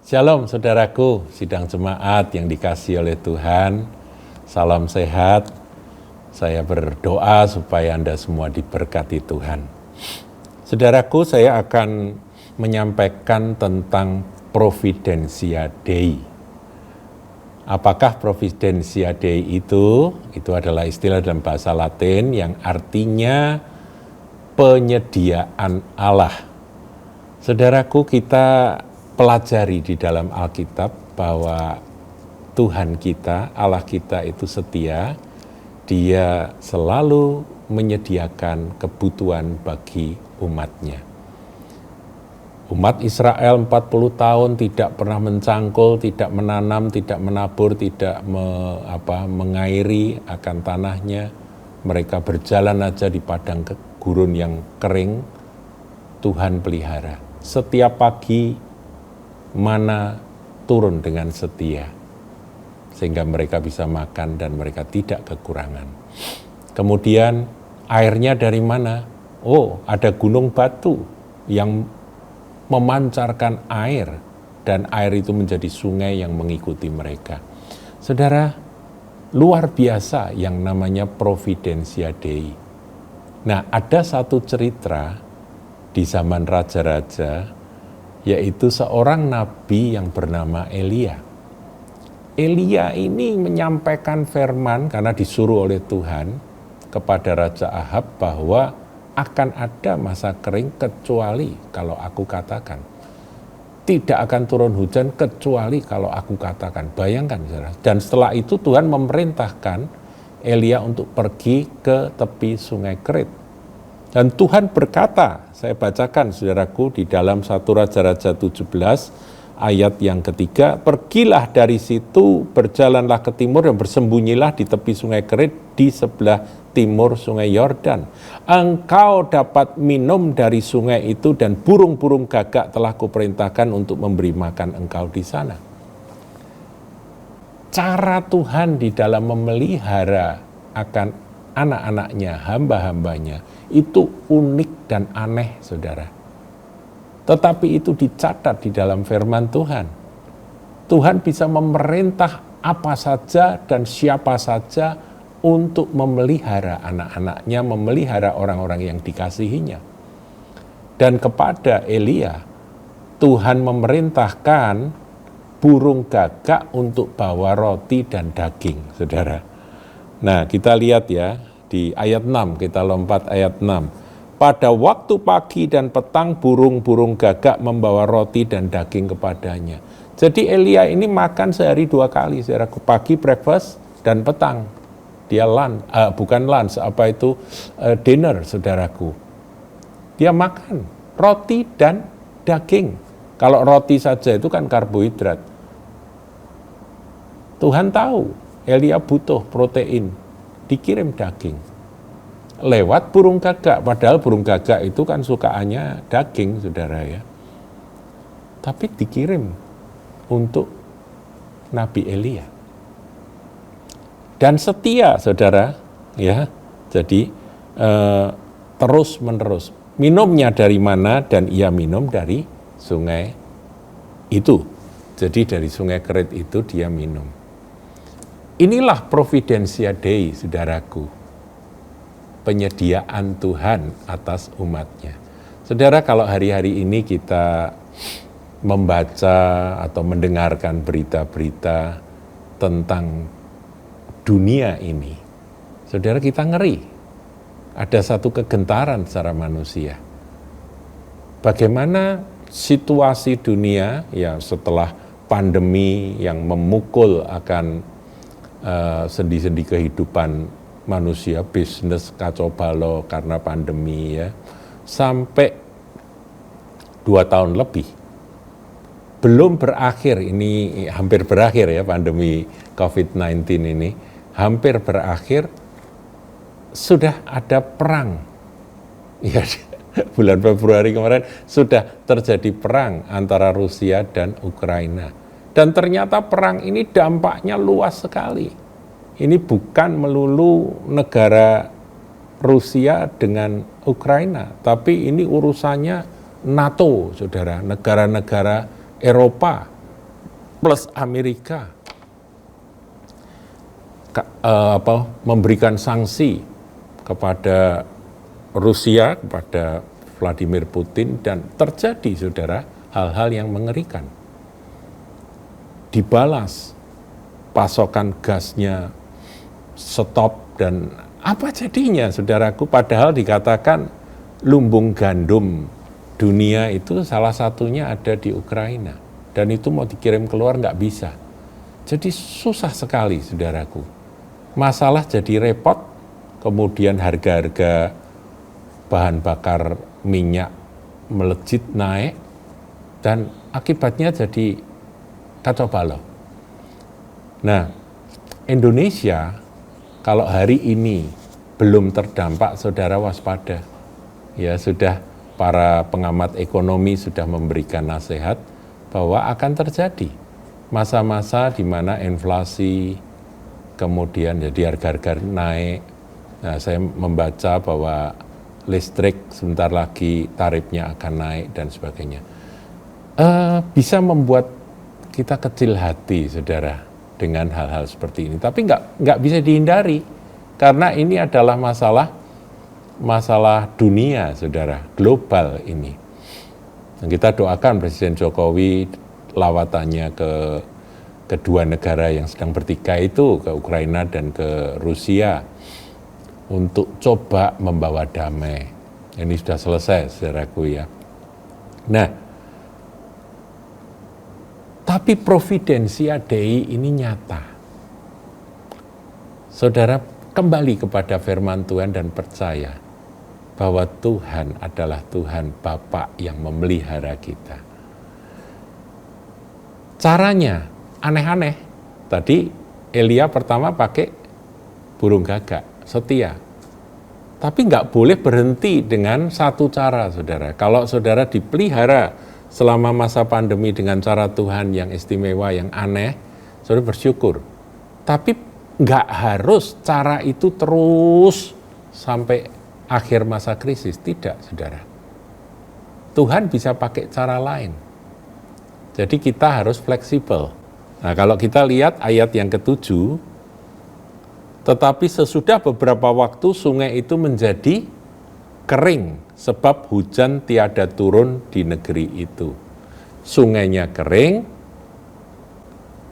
Shalom saudaraku, sidang jemaat yang dikasihi oleh Tuhan. Salam sehat. Saya berdoa supaya Anda semua diberkati Tuhan. Saudaraku, saya akan menyampaikan tentang Providentia Dei. Apakah Providentia Dei itu? Itu adalah istilah dalam bahasa Latin yang artinya penyediaan Allah. Saudaraku, kita pelajari di dalam Alkitab bahwa Tuhan kita, Allah kita itu setia. Dia selalu menyediakan kebutuhan bagi umatnya. Umat Israel 40 tahun tidak pernah mencangkul, tidak menanam, tidak menabur, tidak mengairi akan tanahnya. Mereka berjalan aja di padang gurun yang kering. Tuhan pelihara. Setiap pagi mana turun dengan setia, sehingga mereka bisa makan dan mereka tidak kekurangan. Kemudian airnya dari mana? Oh, ada gunung batu yang memancarkan air, dan air itu menjadi sungai yang mengikuti mereka. Saudara, luar biasa yang namanya Providentia Dei. Nah, ada satu cerita di zaman raja-raja, yaitu seorang nabi yang bernama Elia. Elia ini menyampaikan firman karena disuruh oleh Tuhan kepada Raja Ahab bahwa akan ada masa kering kecuali kalau aku katakan. Tidak akan turun hujan kecuali kalau aku katakan. Bayangkan, saudara. Dan setelah itu Tuhan memerintahkan Elia untuk pergi ke tepi sungai Kerit. Dan Tuhan berkata, saya bacakan saudaraku di dalam 1 Raja-Raja 17 ayat yang ketiga, pergilah dari situ, berjalanlah ke timur dan bersembunyilah di tepi sungai Kerit di sebelah timur sungai Yordan. Engkau dapat minum dari sungai itu dan burung-burung gagak telah kuperintahkan untuk memberi makan engkau di sana. Cara Tuhan di dalam memelihara akan anak-anaknya, hamba-hambanya, itu unik dan aneh, saudara. Tetapi itu dicatat di dalam firman Tuhan. Tuhan bisa memerintah apa saja dan siapa saja untuk memelihara anak-anaknya, memelihara orang-orang yang dikasihinya. Dan kepada Elia, Tuhan memerintahkan burung gagak untuk bawa roti dan daging, saudara. Nah, kita lihat ya, di ayat 6, kita lompat ayat 6. Pada waktu pagi dan petang burung-burung gagak membawa roti dan daging kepadanya. Jadi Elia ini makan sehari 2 kali, saudaraku, pagi breakfast dan petang. Dia dinner, saudaraku. Dia makan roti dan daging. Kalau roti saja itu kan karbohidrat. Tuhan tahu Elia butuh protein, dikirim daging. Lewat burung gagak, padahal burung gagak itu kan sukaannya daging, saudara ya. Tapi dikirim untuk Nabi Elia. Dan setia, saudara, ya. Jadi terus menerus. Minumnya dari mana? Dan ia minum dari sungai itu. Jadi dari sungai Kerit itu dia minum. Inilah Providentia Dei, saudaraku. Penyediaan Tuhan atas umatnya. Saudara, kalau hari-hari ini kita membaca atau mendengarkan berita-berita tentang dunia ini, saudara, kita ngeri. Ada satu kegentaran secara manusia. Bagaimana situasi dunia ya setelah pandemi yang memukul akan sendi-sendi kehidupan manusia, bisnis kacau balau karena pandemi ya, sampai 2 tahun lebih. Belum berakhir, ini hampir berakhir ya pandemi COVID-19 ini, hampir berakhir, sudah ada perang. Ya, bulan Februari kemarin sudah terjadi perang antara Rusia dan Ukraina. Dan ternyata perang ini dampaknya luas sekali. Ini bukan melulu negara Rusia dengan Ukraina, tapi ini urusannya NATO, saudara, negara-negara Eropa plus Amerika memberikan sanksi kepada Rusia, kepada Vladimir Putin, dan terjadi, saudara, hal-hal yang mengerikan. Dibalas, pasokan gasnya stop, dan apa jadinya, saudaraku? Padahal dikatakan lumbung gandum dunia itu salah satunya ada di Ukraina, dan itu mau dikirim keluar nggak bisa. Jadi susah sekali, saudaraku. Masalah jadi repot, kemudian harga-harga bahan bakar minyak melejit naik, dan akibatnya jadi kacau balau. Nah, Indonesia kalau hari ini belum terdampak, saudara waspada. Ya, sudah para pengamat ekonomi sudah memberikan nasihat bahwa akan terjadi masa-masa di mana inflasi, kemudian jadi harga-harga naik. Nah, saya membaca bahwa listrik sebentar lagi tarifnya akan naik dan sebagainya. Bisa membuat kita kecil hati, saudara, dengan hal-hal seperti ini. Tapi nggak bisa dihindari, karena ini adalah masalah dunia, saudara, global ini. Dan kita doakan Presiden Jokowi lawatannya ke kedua negara yang sedang bertikai itu, ke Ukraina dan ke Rusia, untuk coba membawa damai. Ini sudah selesai, saudaraku, ya. Nah, tapi providensia Dei ini nyata. Saudara, kembali kepada firman Tuhan dan percaya bahwa Tuhan adalah Tuhan Bapa yang memelihara kita. Caranya aneh-aneh. Tadi Elia pertama pakai burung gagak, setia. Tapi nggak boleh berhenti dengan satu cara, saudara. Kalau saudara dipelihara selama masa pandemi dengan cara Tuhan yang istimewa, yang aneh, saudara bersyukur. Tapi nggak harus cara itu terus sampai akhir masa krisis. Tidak, saudara. Tuhan bisa pakai cara lain. Jadi kita harus fleksibel. Nah, kalau kita lihat ayat yang ke-7, tetapi sesudah beberapa waktu sungai itu menjadi kering, sebab hujan tiada turun di negeri itu. Sungainya kering,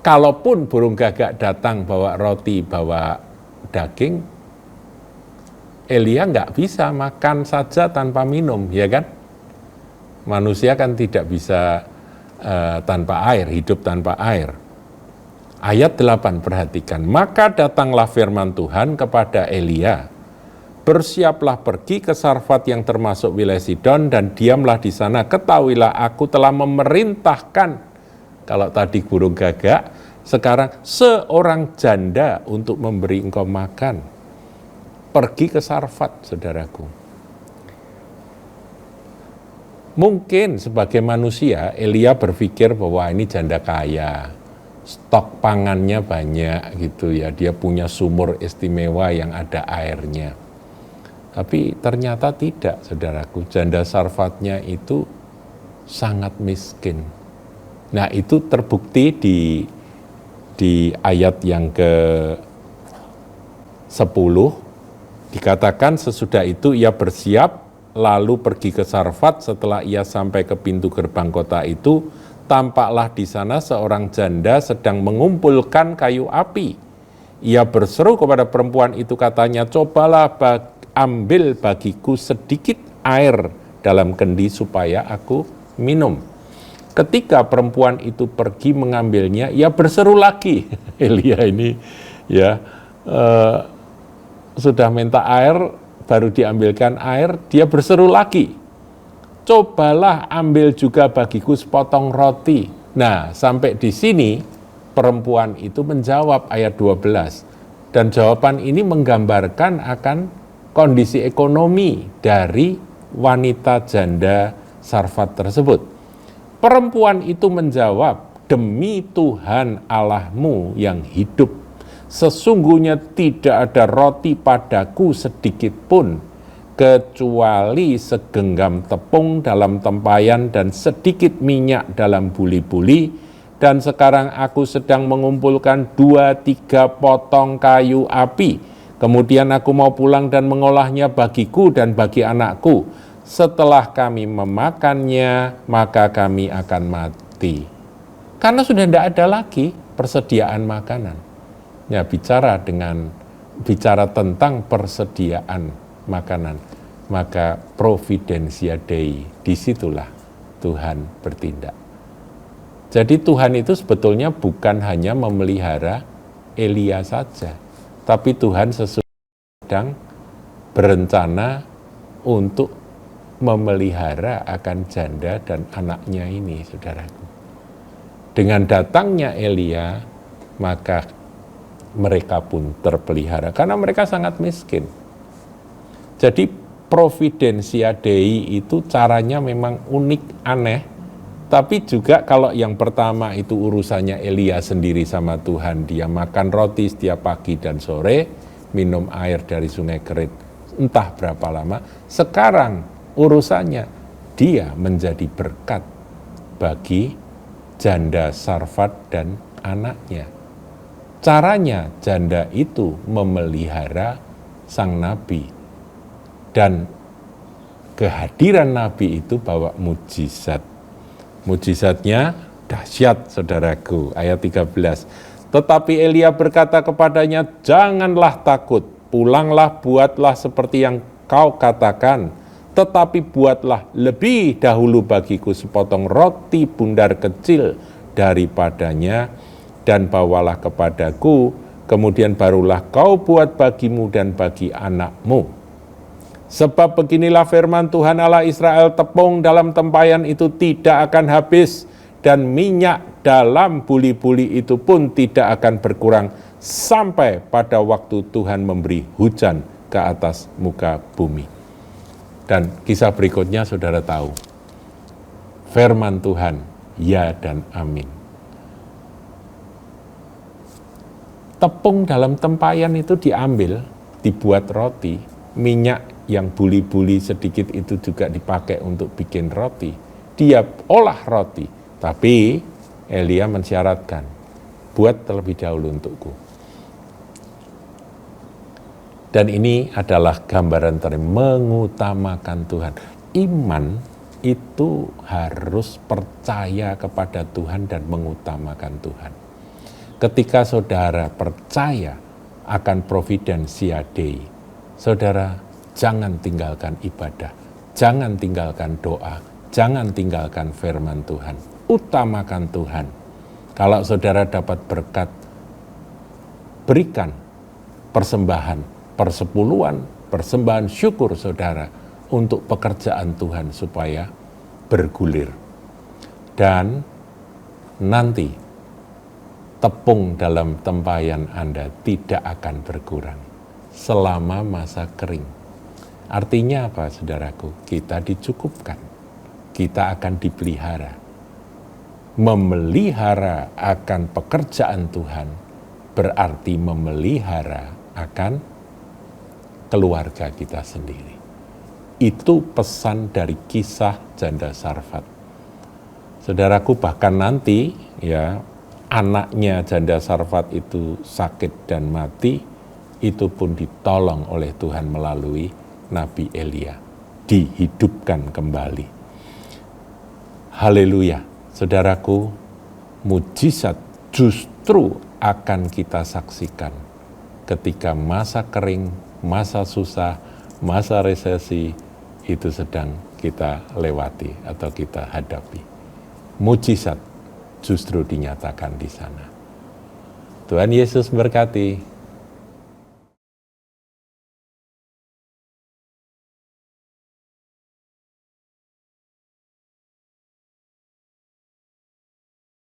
kalaupun burung gagak datang bawa roti, bawa daging, Elia nggak bisa makan saja tanpa minum, ya kan? Manusia kan tidak bisa tanpa air, hidup tanpa air. Ayat 8, perhatikan. Maka datanglah firman Tuhan kepada Elia, bersiaplah pergi ke Sarfat yang termasuk wilayah Sidon, dan diamlah di sana. Ketahuilah aku telah memerintahkan, kalau tadi burung gagak, sekarang seorang janda untuk memberi engkau makan. Pergi ke Sarfat, saudaraku. Mungkin sebagai manusia, Elia berpikir bahwa ini janda kaya, stok pangannya banyak gitu ya, dia punya sumur istimewa yang ada airnya. Tapi ternyata tidak, saudaraku. Janda Sarfatnya itu sangat miskin. Nah, itu terbukti di ayat yang ke-10, dikatakan sesudah itu ia bersiap lalu pergi ke Sarfat. Setelah ia sampai ke pintu gerbang kota itu, tampaklah di sana seorang janda sedang mengumpulkan kayu api. Ia berseru kepada perempuan itu, katanya, cobalah ambil bagiku sedikit air dalam kendi supaya aku minum. Ketika perempuan itu pergi mengambilnya, ia berseru lagi. Elia ini ya sudah minta air, baru diambilkan air, dia berseru lagi, cobalah ambil juga bagiku sepotong roti. Nah, sampai di sini perempuan itu menjawab, ayat 12. Dan jawaban ini menggambarkan akan kondisi ekonomi dari wanita janda Sarfat tersebut. Perempuan itu menjawab, demi Tuhan Allahmu yang hidup, sesungguhnya tidak ada roti padaku sedikit pun, kecuali segenggam tepung dalam tempayan dan sedikit minyak dalam buli-buli, dan sekarang aku sedang mengumpulkan 2-3 potong kayu api. Kemudian aku mau pulang dan mengolahnya bagiku dan bagi anakku. Setelah kami memakannya, maka kami akan mati. Karena sudah tidak ada lagi persediaan makanan. Ya, bicara tentang persediaan makanan, maka providentia Dei, disitulah Tuhan bertindak. Jadi Tuhan itu sebetulnya bukan hanya memelihara Elia saja, tapi Tuhan sedang berencana untuk memelihara akan janda dan anaknya ini, saudaraku. Dengan datangnya Elia, maka mereka pun terpelihara, karena mereka sangat miskin. Jadi providentia Dei itu caranya memang unik, aneh, tapi juga kalau yang pertama itu urusannya Elia sendiri sama Tuhan, dia makan roti setiap pagi dan sore, minum air dari sungai Kerit entah berapa lama. Sekarang urusannya dia menjadi berkat bagi janda Sarfat dan anaknya. Caranya janda itu memelihara sang nabi, dan kehadiran nabi itu bawa mujizat. Mujizatnya dahsyat, saudaraku. Ayat 13. Tetapi Elia berkata kepadanya, janganlah takut, pulanglah, buatlah seperti yang kau katakan, tetapi buatlah lebih dahulu bagiku sepotong roti bundar kecil daripadanya, dan bawalah kepadaku, kemudian barulah kau buat bagimu dan bagi anakmu. Sebab beginilah firman Tuhan Allah Israel, tepung dalam tempayan itu tidak akan habis, dan minyak dalam buli-buli itu pun tidak akan berkurang, sampai pada waktu Tuhan memberi hujan ke atas muka bumi. Dan kisah berikutnya saudara tahu, firman Tuhan, ya dan amin. Tepung dalam tempayan itu diambil, dibuat roti, minyak yang buli-buli sedikit itu juga dipakai untuk bikin roti. Dia olah roti, tapi Elia mensyaratkan, buat terlebih dahulu untukku. Dan ini adalah gambaran dari mengutamakan Tuhan. Iman itu harus percaya kepada Tuhan dan mengutamakan Tuhan. Ketika saudara percaya akan providentia Dei, saudara jangan tinggalkan ibadah, jangan tinggalkan doa, jangan tinggalkan firman Tuhan. Utamakan Tuhan. Kalau saudara dapat berkat, berikan persembahan, persepuluhan, persembahan syukur saudara untuk pekerjaan Tuhan supaya bergulir. Dan nanti tepung dalam tempayan Anda tidak akan berkurang selama masa kering. Artinya apa, saudaraku? Kita dicukupkan, kita akan dipelihara. Memelihara akan pekerjaan Tuhan berarti memelihara akan keluarga kita sendiri. Itu pesan dari kisah janda Sarfat. Saudaraku, bahkan nanti ya anaknya janda Sarfat itu sakit dan mati, itu pun ditolong oleh Tuhan melalui Nabi Elia, dihidupkan kembali. Haleluya. Saudaraku, mujizat justru akan kita saksikan ketika masa kering, masa susah, masa resesi itu sedang kita lewati atau kita hadapi. Mujizat justru dinyatakan di sana. Tuhan Yesus berkati.